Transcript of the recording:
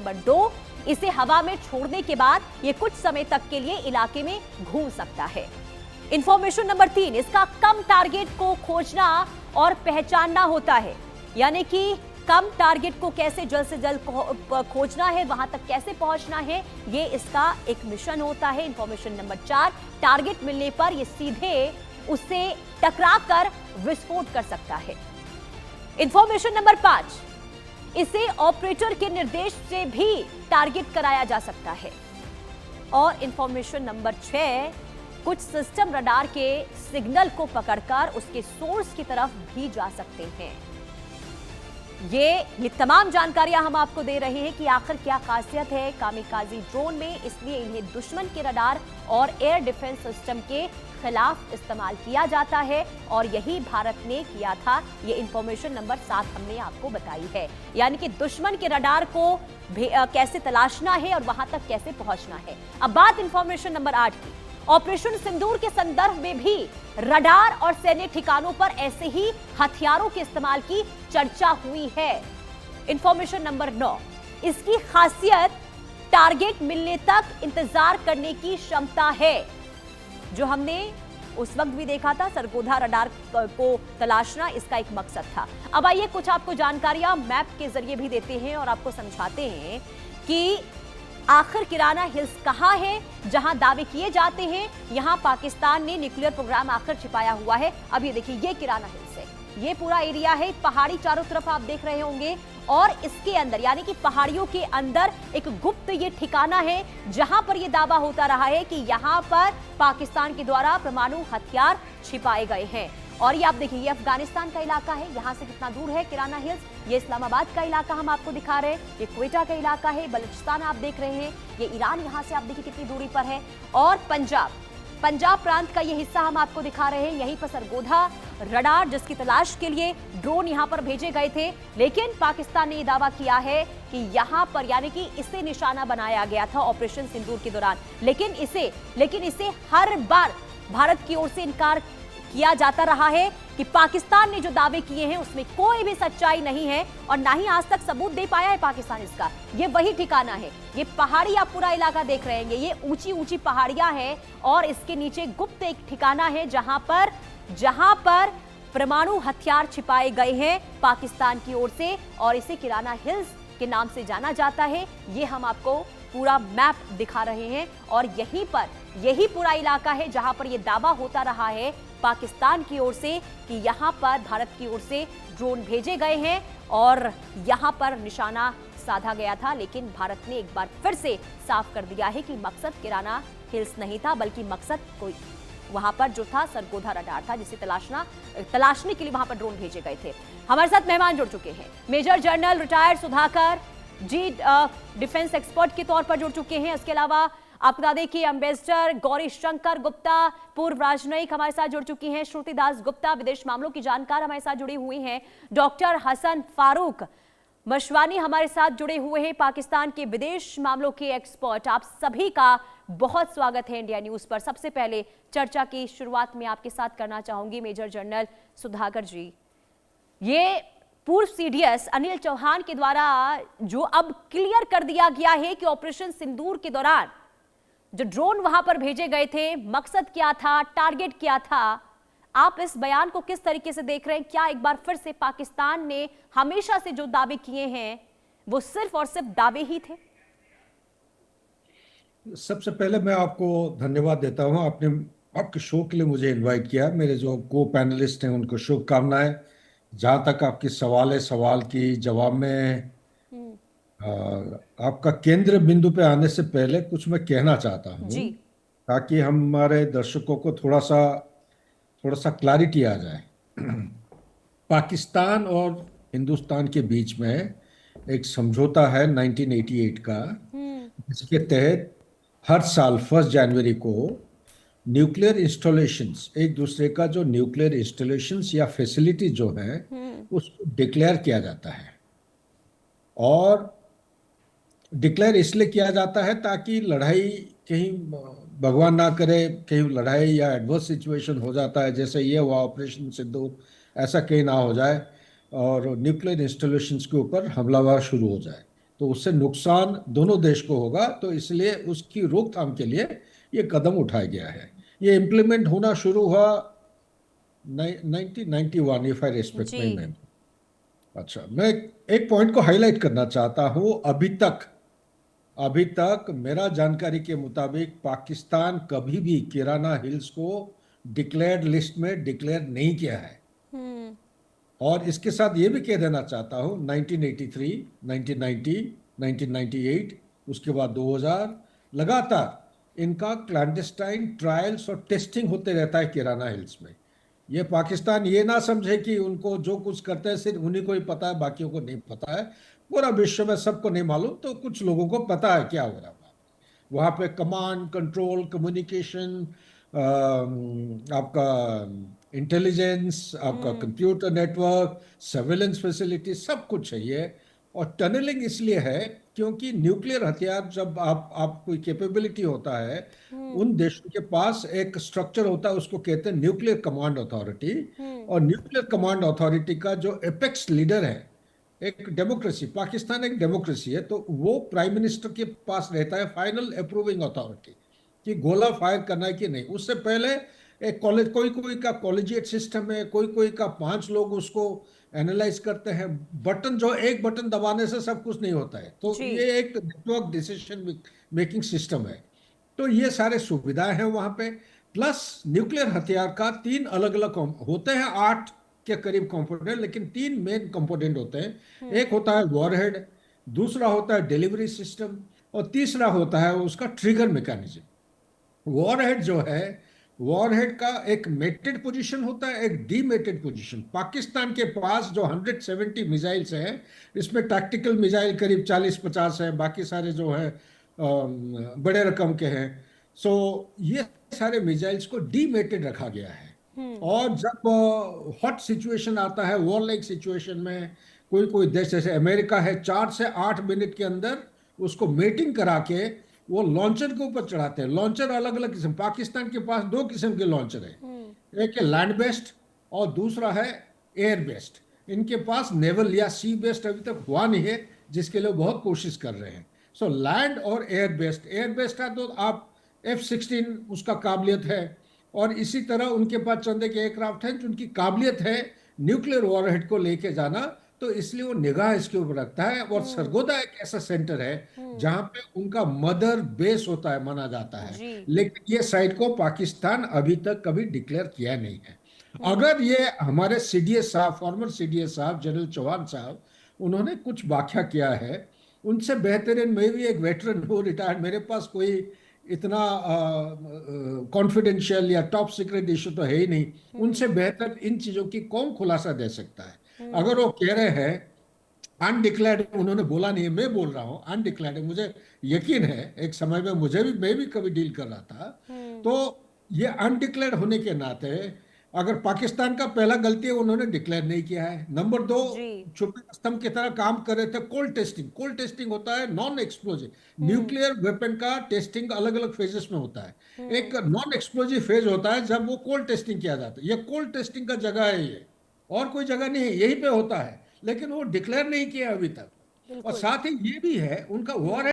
Number 2, इसे हवा में छोड़ने के बाद यह कुछ समय तक के लिए इलाके में घूम सकता है। इंफॉर्मेशन नंबर 3, इसका कम टारगेट को खोजना और पहचानना होता है, यानी कि कम टारगेट को कैसे जल्द से जल्द खोजना है, वहां तक कैसे पहुंचना है, ये इसका एक मिशन होता है। इंफॉर्मेशन नंबर 4, टारगेट मिलने पर यह सीधे उससे टकराकर विस्फोट कर सकता है। इंफॉर्मेशन नंबर 5, इसे ऑपरेटर के निर्देश से भी टारगेट कराया जा सकता है। और इंफॉर्मेशन नंबर 6, कुछ सिस्टम रडार के सिग्नल को पकड़कर उसके सोर्स की तरफ भी जा सकते हैं। ये तमाम जानकारियां हम आपको दे रहे हैं कि आखिर क्या खासियत है कामिकाज़ी ड्रोन में, इसलिए इन्हें दुश्मन के रडार और एयर डिफेंस सिस्टम के खिलाफ इस्तेमाल किया जाता है और यही भारत ने किया था। ये इंफॉर्मेशन नंबर 7 हमने आपको बताई है, यानी कि दुश्मन के रडार को कैसे तलाशना है और वहां तक कैसे पहुंचना है। अब बात इंफॉर्मेशन नंबर 8 की। ऑपरेशन सिंदूर के संदर्भ में भी रडार और सैन्य ठिकानों पर ऐसे ही हथियारों के इस्तेमाल की चर्चा हुई है। इंफॉर्मेशन नंबर 9, इसकी खासियत टारगेट मिलने तक इंतजार करने की क्षमता है, जो हमने उस वक्त भी देखा था। सरगोधा रडार को तलाशना इसका एक मकसद था। अब आइए कुछ आपको जानकारियां मैप के जरिए भी देते हैं और आपको समझाते हैं कि आखिर किराना हिल्स कहां है, जहां दावे किए जाते हैं यहां पाकिस्तान ने न्यूक्लियर प्रोग्राम आखिर छिपाया हुआ है। अब ये देखिए, ये किराना हिल्स है, ये पूरा एरिया है, पहाड़ी चारों तरफ आप देख रहे होंगे और इसके अंदर यानी कि पहाड़ियों के अंदर एक गुप्त ये ठिकाना है जहां पर ये दावा होता रहा है कि यहां पर पाकिस्तान के द्वारा परमाणु हथियार छिपाए गए हैं। और ये आप देखिए, ये अफगानिस्तान का इलाका है, यहां से कितना दूर है किराना हिल्स। ये इस्लामाबाद का इलाका हम आपको दिखा रहे हैं, ये क्वेटा का इलाका है, बलूचिस्तान आप देख रहे हैं, ये ईरान यहां से आप देखिए कितनी दूरी पर है। और पंजाब प्रांत का ये हिस्सा हम आपको दिखा रहे हैं, यहीं पर सरगोधा रडार जिसकी तलाश के लिए ड्रोन यहां पर भेजे गए थे, लेकिन पाकिस्तान ने यह दावा किया है कि यहां पर यानी कि इसे निशाना बनाया गया था ऑपरेशन सिंदूर के दौरान, लेकिन इसे हर बार भारत की ओर से इनकार किया जाता रहा है कि पाकिस्तान ने जो दावे किए हैं उसमें कोई भी सच्चाई नहीं है और ना ही आज तक सबूत दे पाया है पाकिस्तान इसका। ये वही ठिकाना है, ये पहाड़ी आप पूरा इलाका देख रहे हैं, ये ऊंची ऊंची पहाड़ियां हैं और इसके नीचे गुप्त एक ठिकाना है जहां पर परमाणु हथियार छिपाए गए हैं पाकिस्तान की ओर से और इसे किराना हिल्स के नाम से जाना जाता है। ये हम आपको पूरा मैप दिखा रहे हैं और यही पूरा इलाका है जहां पर यह दावा होता रहा है पाकिस्तान की ओर से कि यहां पर भारत की ओर से ड्रोन भेजे गए हैं और यहां पर निशाना साधा गया था। लेकिन भारत ने एक बार फिर से साफ कर दिया है कि मकसद किराना हिल्स नहीं था, बल्कि मकसद कोई वहां पर जो था सरगोधा रडार था, जिसे तलाशने के लिए वहां पर ड्रोन भेजे गए थे। हमारे साथ मेहमान जुड़ चुके हैं, मेजर जनरल रिटायर्ड सुधाकर जी डिफेंस एक्सपर्ट के तौर पर जुड़ चुके हैं। इसके अलावा आपको बता दें कि एम्बेसडर गौरी शंकर गुप्ता पूर्व राजनयिक हमारे साथ जुड़ चुकी हैं, श्रुति दास गुप्ता विदेश मामलों की जानकार हमारे साथ जुड़ी हुई हैं, डॉक्टर हसन फारूक मशवानी हमारे साथ जुड़े हुए हैं, पाकिस्तान के विदेश मामलों के एक्सपर्ट। आप सभी का बहुत स्वागत है इंडिया न्यूज पर। सबसे पहले चर्चा की शुरुआत में आपके साथ करना चाहूंगी मेजर जनरल सुधाकर जी, ये पूर्व सीडीएस अनिल चौहान के द्वारा जो अब क्लियर कर दिया गया है कि ऑपरेशन सिंदूर के दौरान जो ड्रोन वहां पर भेजे गए थे, मकसद क्या था, टारगेट क्या था, आप इस बयान को किस तरीके से देख रहे हैं? क्या एक बार फिर से पाकिस्तान ने हमेशा से जो दावे किए हैं वो सिर्फ और सिर्फ दावे ही थे? सबसे पहले मैं आपको धन्यवाद देता हूं, आपने आपके शो के लिए मुझे इनवाइट किया। मेरे जो को पैनलिस्ट हैं उनको शुभकामनाएं। जहां तक आपकी सवाल की जवाब में आपका केंद्र बिंदु पे आने से पहले कुछ मैं कहना चाहता हूं, ताकि हमारे दर्शकों को थोड़ा सा क्लैरिटी आ जाए। पाकिस्तान और हिंदुस्तान के बीच में एक समझौता है 1988 का, जिसके तहत हर साल 1 जनवरी को न्यूक्लियर इंस्टॉलेशंस, एक दूसरे का जो न्यूक्लियर इंस्टॉलेशंस या फैसिलिटी जो है उसको डिक्लेयर किया जाता है। और डिक्लेयर इसलिए किया जाता है ताकि लड़ाई कहीं, भगवान ना करे, कहीं लड़ाई या एडवर्स सिचुएशन हो जाता है, जैसे ये हुआ ऑपरेशन सिंदूर, ऐसा कहीं ना हो जाए और न्यूक्लियर इंस्टॉलेशंस के ऊपर हमलावर शुरू हो जाए। तो उससे नुकसान दोनों देश को होगा, तो इसलिए उसकी रोकथाम के लिए ये कदम उठाया गया है। ये इम्प्लीमेंट होना शुरू हुआ 1991, इफ आई रिस्पेक्ट जी। My ma'am. अच्छा, मैं एक पॉइंट को हाईलाइट करना चाहता हूं। अभी तक मेरा जानकारी के मुताबिक पाकिस्तान कभी भी किराना हिल्स को डिक्लेयर्ड लिस्ट में डिक्लेयर नहीं किया है। हम्म। और इसके साथ ये भी कह देना चाहता हूँ, 1983, 1990, 1998, उसके बाद 2000, लगातार इनका क्लैंडस्टाइन ट्रायल्स और टेस्टिंग होते रहता है किराना हिल्स में। ये पाकिस्तान ये ना समझे कि उनको जो कुछ करते हैं सिर्फ उन्हीं को ही पता है, बाकियों को नहीं पता है। पूरा विश्व में सबको नहीं मालूम, तो कुछ लोगों को पता है क्या हो रहा है वहाँ पे। कमांड कंट्रोल, कम्युनिकेशन, आपका इंटेलिजेंस, आपका हम्म। कंप्यूटर नेटवर्क, सर्वेलेंस फैसिलिटी, सब कुछ चाहिए। और टनलिंग इसलिए है क्योंकि न्यूक्लियर हथियार, जब आप कोई कैपेबिलिटी होता है, हम्म। उन देशों के पास एक स्ट्रक्चर होता है, उसको कहते हैं न्यूक्लियर कमांड अथॉरिटी। हम्म। और न्यूक्लियर कमांड अथॉरिटी का जो एपेक्स लीडर है, एक डेमोक्रेसी, पाकिस्तान एक डेमोक्रेसी है, तो वो प्राइम मिनिस्टर के पास रहता है फाइनल अप्रूविंग अथॉरिटी कि गोला फायर करना है कि नहीं। उससे पहले एक कॉलेज, कोई कोई का कॉलेजिएट सिस्टम है, कोई कोई का 5 लोग उसको एनालाइज करते हैं। बटन, जो एक बटन दबाने से सब कुछ नहीं होता है, तो जी। ये एक नेटवर्क डिसीजन मेकिंग सिस्टम है। तो ये सारे सुविधाएं हैं वहां पे। प्लस न्यूक्लियर हथियार का 3 अलग अलग होते हैं, 8 के करीब कंपोनेंट, लेकिन 3 मेन कंपोनेंट होते हैं। हम्म। एक होता है वॉरहेड, दूसरा होता है डिलीवरी सिस्टम, और तीसरा होता है उसका ट्रिगर मैकेनिज्म। वॉरहेड जो है, वॉरहेड का एक मेटेड पोजीशन होता है, एक डीमेटेड पोजीशन। पाकिस्तान के पास जो 170 मिसाइल्स हैं, इसमें टैक्टिकल मिसाइल करीब 40-50 है, बाकी सारे जो है बड़े रकम के हैं। सो ये सारे मिसाइल्स को डीमेटेड रखा गया है। हम्म। और जब हॉट सिचुएशन आता है, वॉर लाइक सिचुएशन में, कोई कोई देश जैसे अमेरिका है, 4 से 8 मिनट के अंदर उसको मेटिंग करा के वो लॉन्चर के ऊपर चढ़ाते हैं। लॉन्चर अलग अलग किस्म, पाकिस्तान के पास 2 किस्म के लॉन्चर हम्म। है। एक है लैंड बेस्ड और दूसरा है एयर बेस्ड। इनके पास नेवल या सी बेस्ड अभी तक हुआ नहीं है, जिसके लिए बहुत कोशिश कर रहे हैं। सो लैंड और एयर बेस्ड का तो आप F-16 उसका काबिलियत है। और इसी तरह उनके पास चंद के एयरक्राफ्ट हैं जिनकी काबिलियत है न्यूक्लियर वॉरहेड को लेके जाना। तो इसलिए वो निगाह इसके ऊपर रखता है। और हम्म। सरगोदा एक ऐसा सेंटर है हम्म। जहां पे उनका मदर बेस होता है, माना जाता है। जी। लेकिन ये साइट को पाकिस्तान अभी तक कभी डिक्लेयर किया नहीं है। हम्म। अगर ये हमारे सीडीएस साहब, फॉर्मर सीडीएस साहब जनरल चौहान साहब, उन्होंने कुछ व्याख्या किया है, उनसे बेहतरीन, मैं भी एक वेटरन हूँ, रिटायर्ड, मेरे पास कोई इतना कॉन्फिडेंशियल या टॉप सीक्रेट इशू तो है ही नहीं। हम्म। उनसे बेहतर इन चीजों की कौन खुलासा दे सकता है। हम्म। अगर वो कह रहे हैं अनडिक्लेयर्ड, उन्होंने बोला नहीं है, मैं बोल रहा हूँ अनडिक्लेयर्ड है, मुझे यकीन है, एक समय में मैं भी कभी डील कर रहा था। हम्म। तो ये अनडिक्लेयर्ड होने के नाते, अगर पाकिस्तान का पहला गलती है उन्होंने डिक्लेयर नहीं किया है। नंबर 2, जी। छुपे स्तंभ की तरह काम कर रहे थे। कोल्ड टेस्टिंग होता है नॉन एक्सप्लोजिव। हम्म। न्यूक्लियर वेपन का टेस्टिंग अलग अलग फेजेस में होता है। हम्म। एक नॉन एक्सप्लोजिव फेज होता है जब वो कोल्ड टेस्टिंग किया जाता है। ये कोल्ड टेस्टिंग का जगह है ये, और कोई जगह नहीं है, यही पे होता है। लेकिन वो डिक्लेयर नहीं किया अभी तक। और बिल्कुल। साथ ही ये भी है, उनका वॉर